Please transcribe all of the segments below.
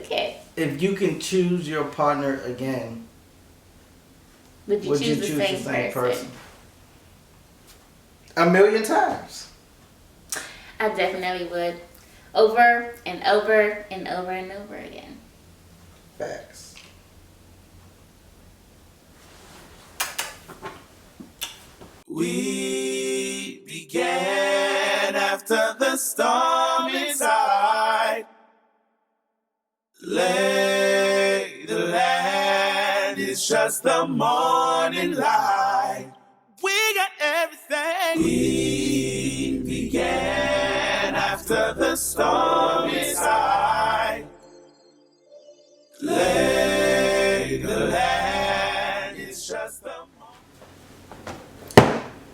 Okay. If you can choose your partner again, Would you choose the same person? 1,000,000 times. I definitely would. Over and over and over and over again. Facts. We began after the storm inside. Lay the land is just the morning light. We got everything. We began after the storm inside. Lay the land is just the morning.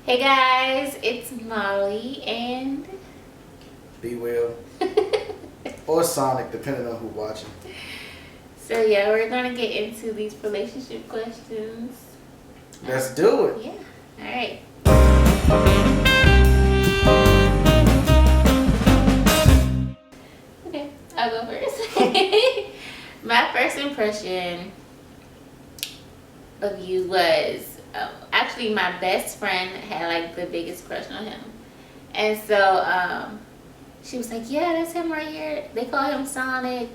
Hey guys, it's Molly and Be Will. Or Sonic, depending on who's watching. so yeah, we're gonna get into these relationship questions. Let's do it. Yeah. All right. Okay, I'll go first. My first impression of you was actually my best friend had like the biggest crush on him, and so she was like, "Yeah, that's him right here. They call him Sonic,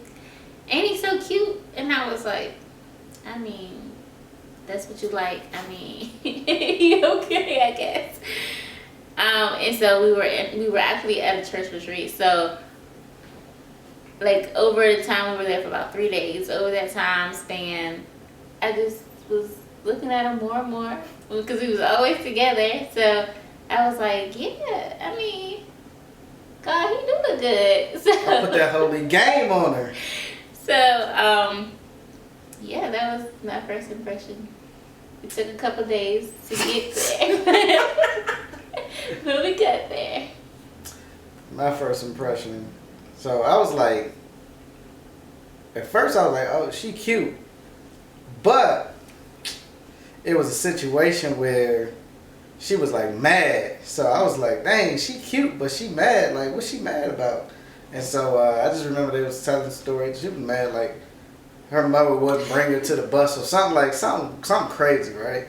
and he's so cute." And I was like, "I mean, that's what you like. I mean, okay, I guess." And so we were actually at a church retreat. So like over the time we were there for about 3 days. Over that time span, I just was looking at him more and more because we was always together. So I was like, yeah, I mean, God, he do look good. So Put that holy game on her. So yeah, that was my first impression. It took a couple days to get there. But we got there. My first impression. So I was like, at first I was like, oh, she cute. But it was a situation where she was like mad. So I was like, dang, she cute, but she mad. Like, what's she mad about? And so I just remember they was telling the story. She was mad like her mother wouldn't bring her to the bus or something crazy, right?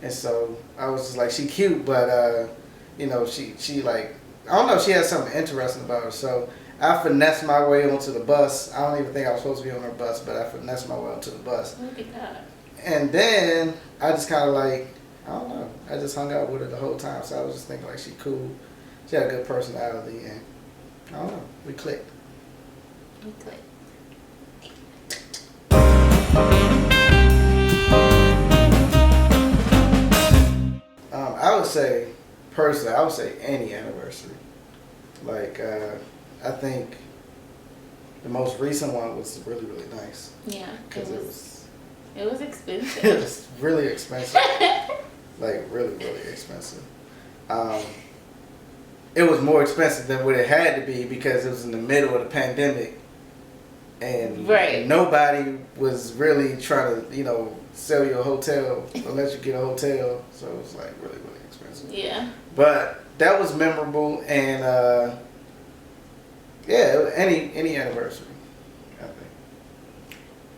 And so I was just like, she cute, but you know, she like, I don't know, she had something interesting about her. So I finessed my way onto the bus. I don't even think I was supposed to be on her bus, but I finessed my way onto the bus. Look at that. And then I just kind of like, I don't know, I just hung out with her the whole time. So I was just thinking like, she cool. She had a good personality, and I don't know, we clicked. We clicked. I would say, personally, I would say any anniversary. Like, I think the most recent one was really, really nice. Yeah, Because it was expensive. it was really expensive. Like, really, really expensive. It was more expensive than what it had to be because it was in the middle of the pandemic. And Right. nobody was really trying to, you know, sell you a hotel or let you get a hotel. So it was like really, really expensive. Yeah. But that was memorable, and yeah, any anniversary, I think.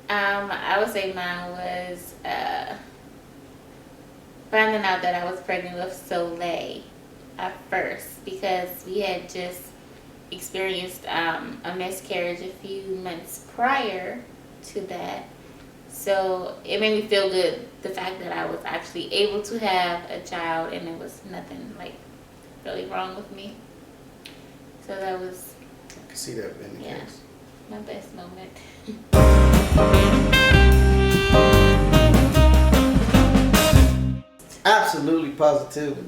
I would say mine was finding out that I was pregnant with Soleil at first because we had just experienced a miscarriage a few months prior to that. So it made me feel good, the fact that I was actually able to have a child and there was nothing like really wrong with me. So that was, I can see that being the yeah, case. my best moment. Absolutely, positively.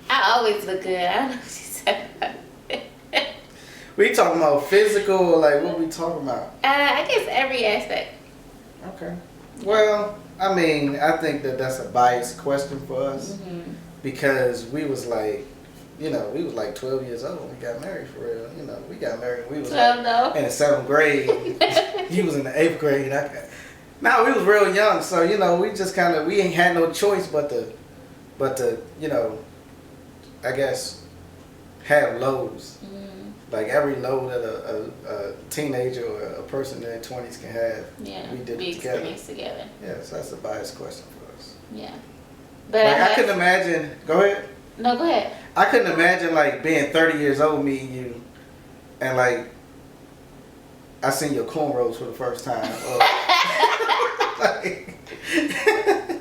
I always look good. I don't know what she said about it. We talking about physical or like what we talking about? I guess every aspect. Okay. Well, I mean, I think that that's a biased question for us Mm-hmm. because we was like, you know, we was like 12 years old when we got married for real. You know, we got married. We was like no. in the 7th grade. He was in the 8th grade. We was real young, so you know, we just kind of we ain't had no choice but to, you know, I guess have lows. Mm-hmm. like every low that a teenager or a person in their 20s can have. Yeah, we did we it together. experienced together. Yeah, so that's a biased question for us. Yeah, but Like, I couldn't imagine. Go ahead. No, go ahead. I couldn't imagine like being 30 years old, meeting you, and like I seen your cornrows for the first time. Like,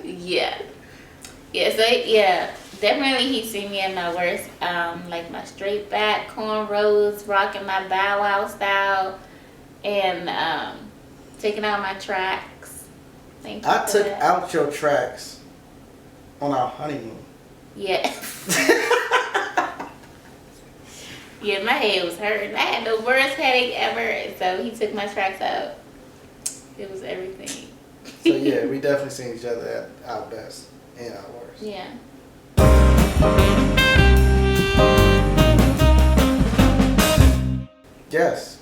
Yeah. Yeah, so yeah, definitely he seen me at my worst. Like my straight back, cornrows, rocking my Bow Wow style, and taking out my tracks. Thank you. I for took that. out your tracks on our honeymoon. Yeah. Yeah, my head was hurting. I had the worst headache ever, so he took my tracks out. It was everything. So yeah, we definitely seen each other at our best and our worst. Yeah. Yes.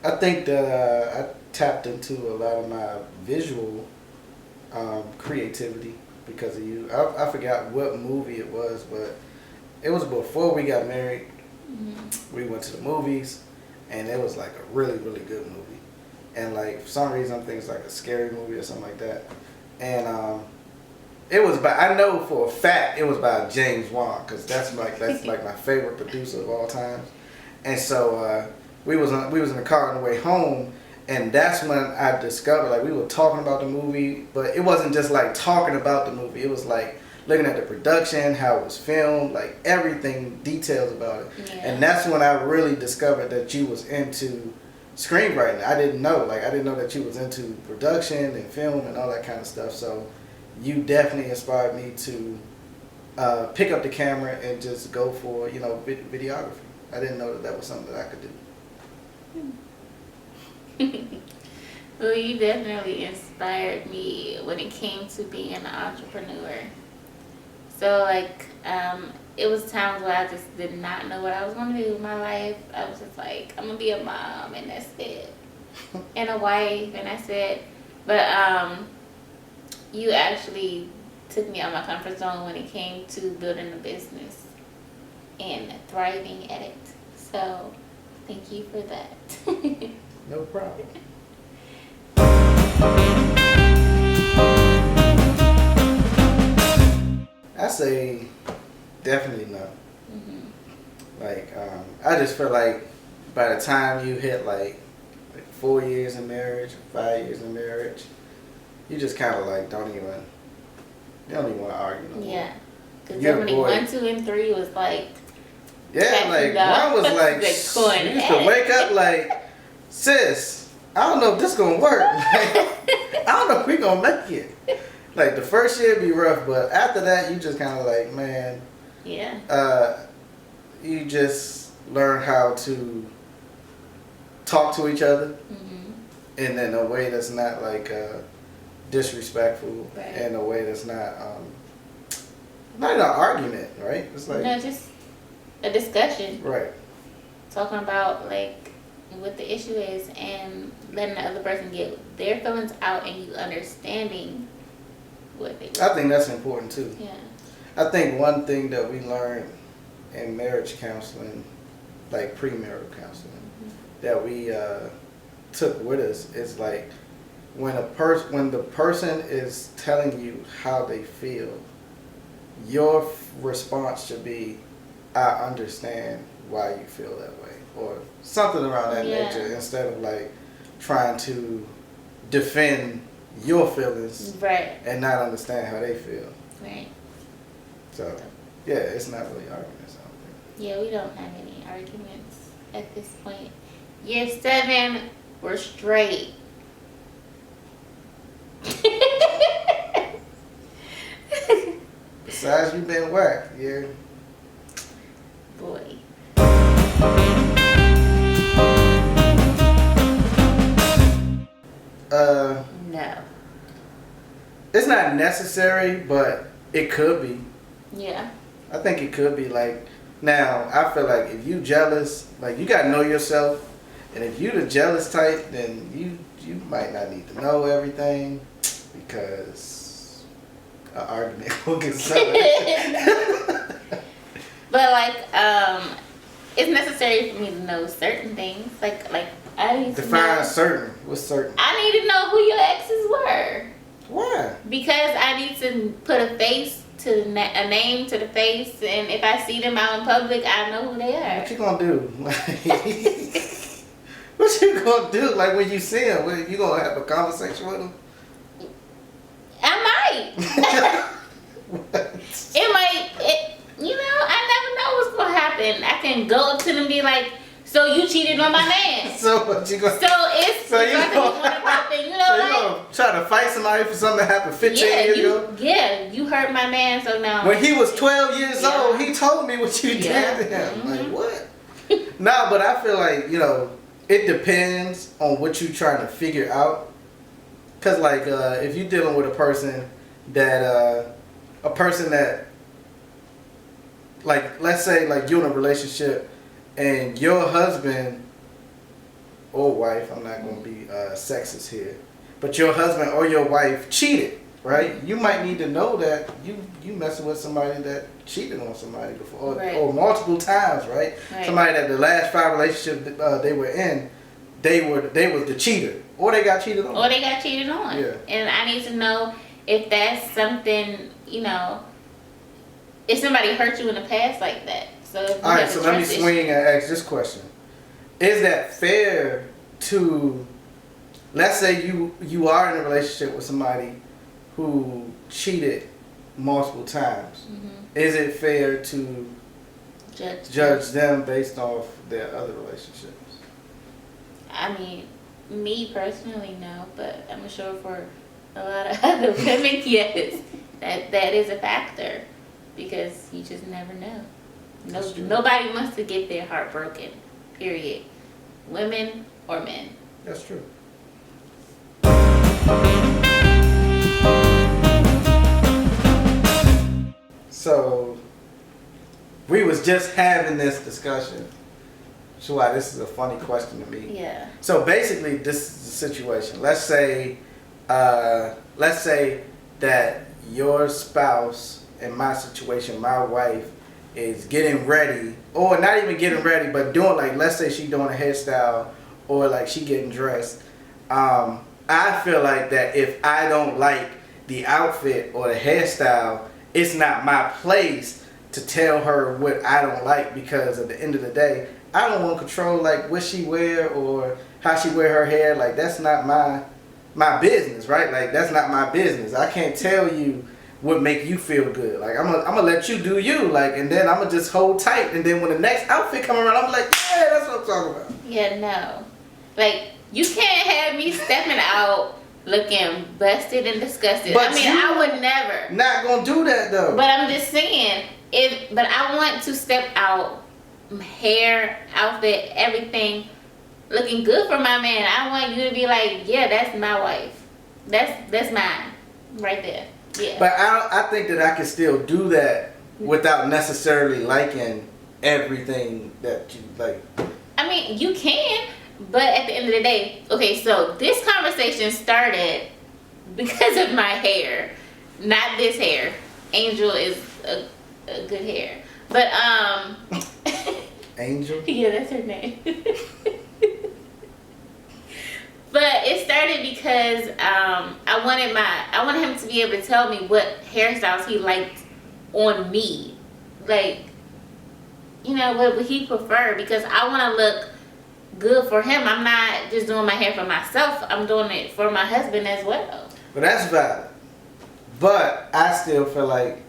I think that I tapped into a lot of my visual creativity because of you. I forgot what movie it was, but it was before we got married. Mm-hmm. We went to the movies, and it was like a really, really good movie. And like for some reason, I'm thinking it's like a scary movie or something like that. And it was by, I know for a fact it was by James Wan, because that's like my favorite producer of all time. And so we was in the car on the way home, and that's when I discovered, like, we were talking about the movie, but it wasn't just like talking about the movie. It was like looking at the production, how it was filmed, like everything, details about it. Yeah. And that's when I really discovered that you was into screenwriting. I didn't know that you was into production and film and all that kind of stuff. So you definitely inspired me to pick up the camera and just go for, videography. I didn't know that was something that I could do. Well, you definitely inspired me when it came to being an entrepreneur. So, like, it was times where I just did not know what I was going to do with my life. I was just like, I'm going to be a mom, and that's it. And a wife, and that's it. But you actually took me out of my comfort zone when it came to building a business and thriving at it. So, thank you for that. No problem. I say definitely no. Mm-hmm. Like, I just feel like by the time you hit like 4 years in marriage, 5 years in marriage, you just kind of like don't even want to argue no more. Yeah. Because You're definitely bored. 1, 2, and 3 was like, Yeah, like one was like, going you used to wake up like, sis, I don't know if this gonna work. Like, I don't know if we gonna make it. Like the first year be rough, but after that you just kind of like, man, yeah. You just learn how to talk to each other, Mm-hmm. and in a way that's not like disrespectful, Right. in a way that's not even an argument, right? It's like, No, just a discussion. right. Talking about like what the issue is and letting the other person get their feelings out and you understanding what they I think that's important too. Yeah. I think one thing that we learned in marriage counseling, like premarital counseling, that we took with us is like when the person is telling you how they feel, your response should be, I understand why you feel that way, or something around that Yeah. nature, instead of like trying to defend your feelings Right. and not understand how they feel. Right. So yeah, it's not really arguments, I don't think. Yeah, we don't have any arguments at this point. Year 7, we're straight. Besides you being whacked, yeah. Boy. No. It's not necessary, but it could be. Yeah. I think it could be. Like, now I feel like if you jealous, like, you gotta know yourself, and if you the jealous type, then you might not need to know everything, because an argument will get settled. But like, it's necessary for me to know certain things. Like I need to Define know. certain. What's certain? I need to know who your exes were Why? because I need to put a face to a name to the face, and if I see them out in public, I know who they are. What you gonna do? What you gonna do? Like when you see him, you gonna have a conversation with him? I might. It might. You know, I never know what's gonna happen. I can go up to them and be like, "So you cheated on my man." So what you gonna? So it's So you nothing gonna- gonna happen. You know, So you like. gonna try to fight somebody for something that happened 15 years ago? you hurt my man, so now. When he was 12 years Yeah. old, he told me what you Yeah. did to him. Mhm. Like what? No, but I feel like it depends on what you're trying to figure out. Cause like if you're dealing with a person that like let's say like you're in a relationship and your husband or wife, I'm not gonna be sexist here, but your husband or your wife cheated, right? You might need to know that you messing with somebody that cheated on somebody before, Right. or multiple times, right? Right. Somebody that the last 5 relationships they were in, they was the cheater, or they got cheated on. Or they got cheated on. Yeah. And I need to know if that's something, if somebody hurt you in the past like that. So if you All right, have a so let me trust swing issue- and ask this question: is that fair to, let's say you are in a relationship with somebody who cheated multiple times? Mhm. Is it fair to judge them based off their other relationships? I mean, me personally, no, but I'm sure for a lot of other women, yes, that is a factor because you just never know. That's true. Nobody wants to get their heart broken. Period. Women or men. That's true. So we was just having this discussion. So why this is a funny question to me. Yeah. So basically, this is the situation. Let's say that your spouse, in my situation, my wife, is getting ready, or not even getting ready, but doing like, let's say she doing a hairstyle, or like she getting dressed. I feel like that if I don't like the outfit or the hairstyle, it's not my place to tell her what I don't like, because at the end of the day, I don't want to control like what she wear or how she wear her hair. Like that's not my business, right? Like that's not my business. I can't tell you what make you feel good. Like I'm gonna let you do you. Like, and then I'm gonna just hold tight. And then when the next outfit come around, I'm like, yeah, that's what I'm talking about. Yeah, no. Like, you can't have me stepping out looking busted and disgusted. But I mean, you I would never. Not gonna do that though. But I'm just saying, but I want to step out, hair, outfit, everything, looking good for my man. I want you to be like, yeah, that's my wife. That's mine, right there. Yeah. But I think that I can still do that without necessarily liking everything that you like. I mean, you can, but at the end of the day, okay, so this conversation started because of my hair, not this hair. Angel is a good hair. But, Angel? yeah, that's her name. But it started because I wanted him to be able to tell me what hairstyles he liked on me, like, what he preferred, because I want to look good for him. I'm not just doing my hair for myself. I'm doing it for my husband as well. But that's valid. But I still feel like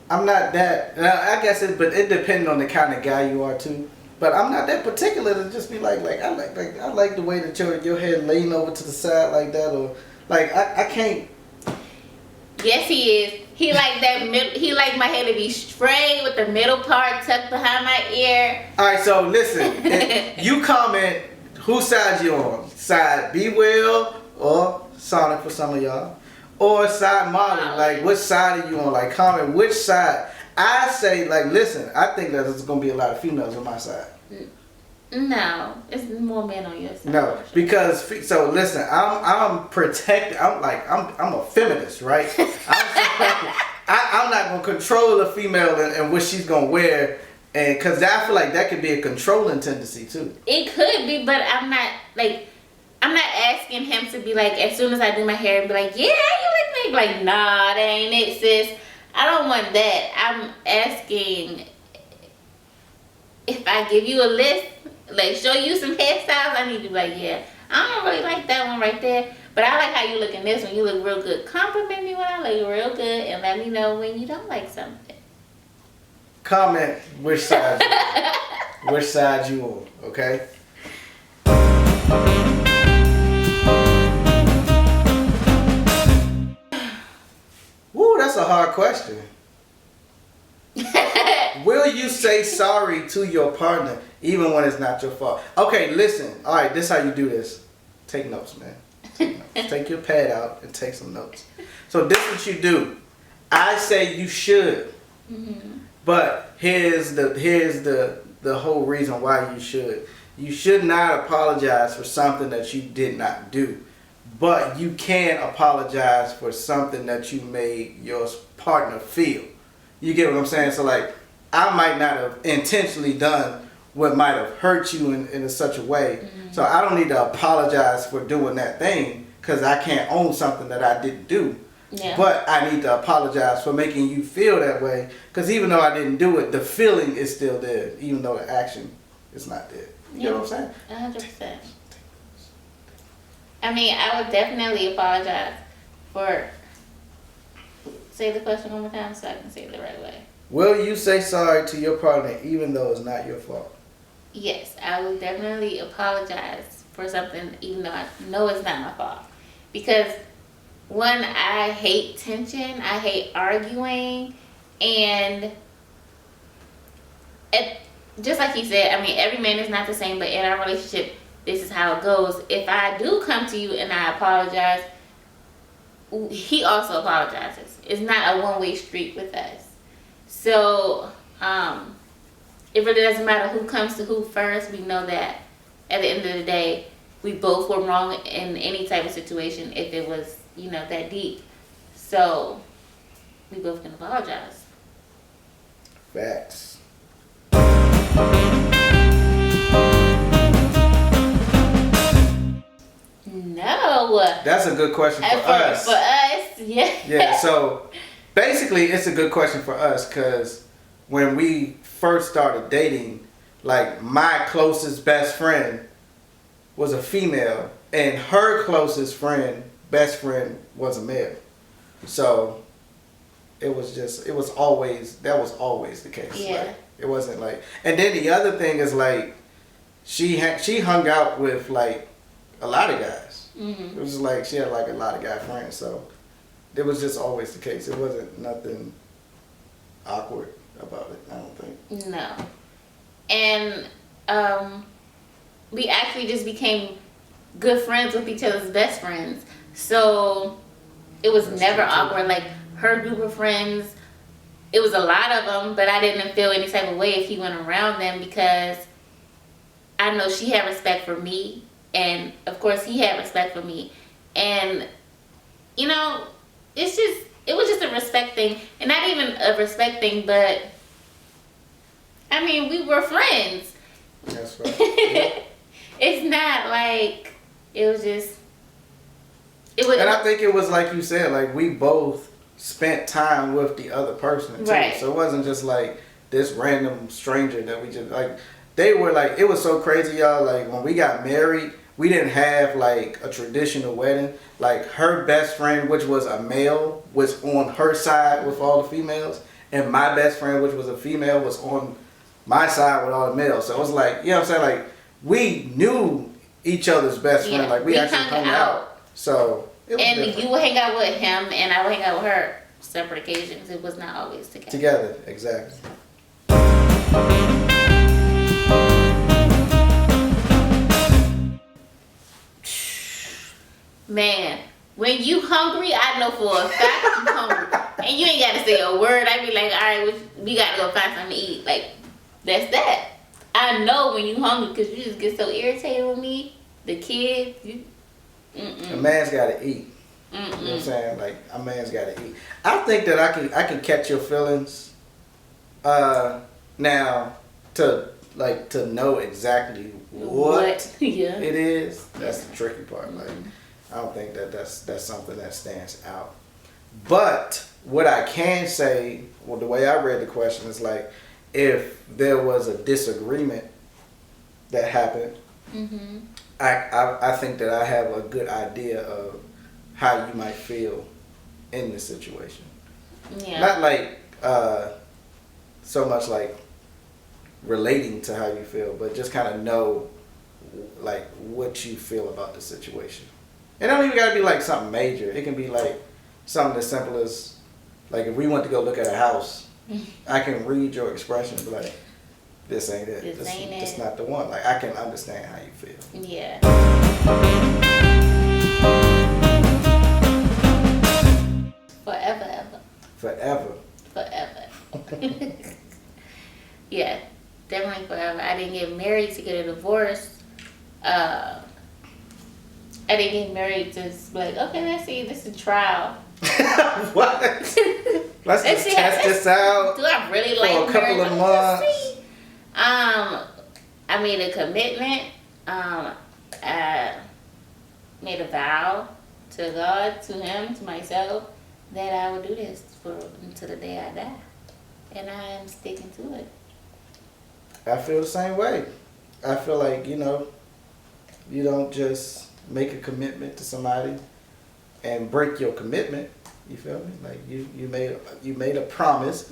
I'm not that. I guess but it depends on the kind of guy you are too. But I'm not that particular to just be like I like the way that your head lean over to the side like that, or like I can't. Yes, he is. He like that. He like my hair to be straight with the middle part tucked behind my ear. All right, so listen. You comment whose side you on? Side B Will or Sonic for some of y'all, or side Molly? Like which side are you on? Like comment which side. I say like listen. I think that there's gonna be a lot of females on my side. No, it's more men on your side. No, because so listen, I'm protected. I'm a feminist, right? I'm not gonna control a female and what she's gonna wear, and because I feel like that could be a controlling tendency too. It could be, but I'm not asking him to be like, as soon as I do my hair, and be like, yeah, you look like, nah, that ain't it, sis. I don't want that. I'm asking if I give you a list, like show you some hairstyles, I need to be like, yeah, I don't really like that one right there, but I like how you look in this one. You look real good. Compliment me when I look real good, and let me know when you don't like something. Comment which side you on, okay? Woo, that's a hard question. Will you say sorry to your partner even when it's not your fault? Okay, listen. All right, this is how you do this. Take notes, man. Take notes. Take your pad out and take some notes. So this is what you do. I say you should, but here's the whole reason why you should. You should not apologize for something that you did not do, but you can apologize for something that you made your partner feel. You get what I'm saying? So like, I might not have intentionally done what might have hurt you in such a way. So I don't need to apologize for doing that thing because I can't own something that I didn't do. Yeah. But I need to apologize for making you feel that way because even though I didn't do it, the feeling is still there, even though the action is not there. You know what I'm saying? 100%. I mean, I would definitely apologize for. Say the question one more time so I can say it the right way. Will you say sorry to your partner even though it's not your fault? Yes, I will definitely apologize for something even though I know it's not my fault. Because one, I hate tension, I hate arguing, and just like you said, I mean, every man is not the same, but in our relationship, this is how it goes. If I do come to you and I apologize, he also apologizes. It's not a one-way street with us. So, it really doesn't matter who comes to who first. We know that at the end of the day, we both were wrong in any type of situation if it was, that deep. So, we both can apologize. Facts. No. That's a good question for us. For us, yeah. Yeah, so basically it's a good question for us because when we first started dating, like my closest best friend was a female and her closest best friend was a male. So that was always the case. Yeah. Like, it wasn't like, and then the other thing is like, she hung out with like a lot of guys. It was just like she had like a lot of guy friends, so it was just always the case. It wasn't nothing awkward about it, I don't think. No. And we actually just became good friends with each other's best friends. So it was never awkward. Like her group of friends, it was a lot of them, but I didn't feel any type of way if he went around them because I know she had respect for me. And of course he had respect for me. And it was just a respect thing. And not even a respect thing, but I mean, we were friends. That's right. Yeah. It's not like it was. And I think it was like you said, like we both spent time with the other person too. Right. So it wasn't just like this random stranger that we just like. They were like, it was so crazy, y'all. Like when we got married, we didn't have like a traditional wedding. Like her best friend, which was a male, was on her side with all the females, and my best friend, which was a female, was on my side with all the males. So it was like, you know what I'm saying? Like we knew each other's best friend. Like we actually hung out. So it was different. You would hang out with him, and I would hang out with her. Separate occasions. It was not always together. Together, exactly. Man, when you hungry, I know for a fact you hungry. And you ain't got to say a word. I be like, all right, we got to go find something to eat. Like, that's that. I know when you hungry because you just get so irritated with me. The kids, A man's got to eat. You know what I'm saying? Like, a man's got to eat. I think that I can catch your feelings. Now to know exactly what Yeah. it is, that's the tricky part. Like, I don't think that's something that stands out. But what I can say, well, the way I read the question is like, if there was a disagreement that happened, I think that I have a good idea of how you might feel in this situation. Yeah. Not like so much like relating to how you feel, but just kind of know like what you feel about the situation. It don't even gotta be like something major. It can be like something as simple as like if we went to go look at a house, I can read your expression and be like, this ain't it. This ain't it. This not the one. Like, I can understand how you feel. Yeah. Forever. Yeah, definitely forever. I didn't get married to get a divorce. I didn't get married to just be like, okay, let's see, this is a trial. What? Let's just test this out. Do I really like for a couple of months? I made a commitment. I made a vow to God, to Him, to myself, that I would do this until the day I die, and I am sticking to it. I feel the same way. I feel like, you don't just make a commitment to somebody and break your commitment. You feel me? Like you made a promise,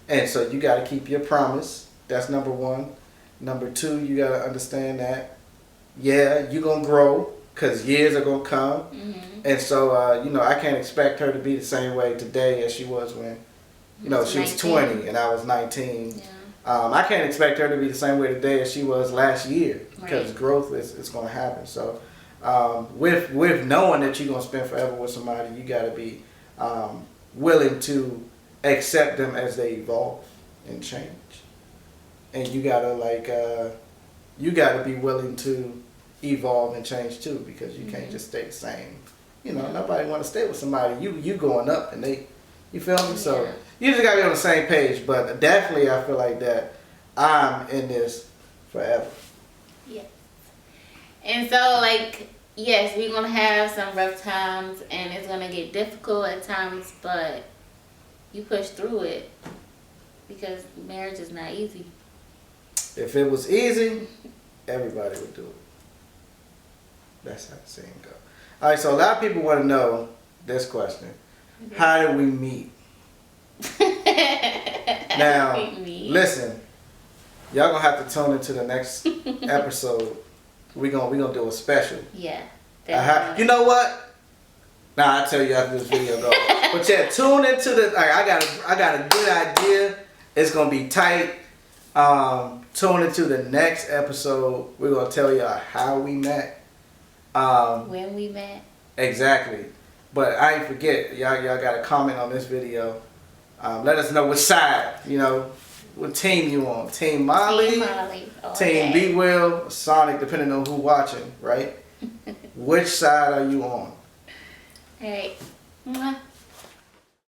and so you got to keep your promise. That's number one. Number two, you got to understand that you're gonna grow because years are gonna come, and so I can't expect her to be the same way today as she was when she was 20 and I was 19. Yeah. I can't expect her to be the same way today as she was last year because growth is going to happen. So with knowing that you're going to spend forever with somebody, you got to be willing to accept them as they evolve and change. And you got to be willing to evolve and change too, because you can't just stay the same. Nobody want to stay with somebody. You going up and you feel me? So you just gotta be on the same page. But definitely, I feel like that I'm in this forever. Yeah. And so, yes, we're gonna have some rough times, and it's gonna get difficult at times, but you push through it because marriage is not easy. If it was easy, everybody would do it. That's how the saying goes. All right, so a lot of people want to know this question: how did we meet? Now, listen, y'all gonna have to tune into the next episode. We gonna do a special. Yeah. You know what? Nah, I'll tell you after this video goes. But yeah, tune into the. I got a good idea. It's gonna be tight. Tune into the next episode. We're gonna tell y'all how we met. When we met. Exactly. But I ain't forget, y'all got to comment on this video. Let us know which side, what team you on. Team Molly, Team B Will, Sonic, depending on who watching, right? Which side are you on? All right.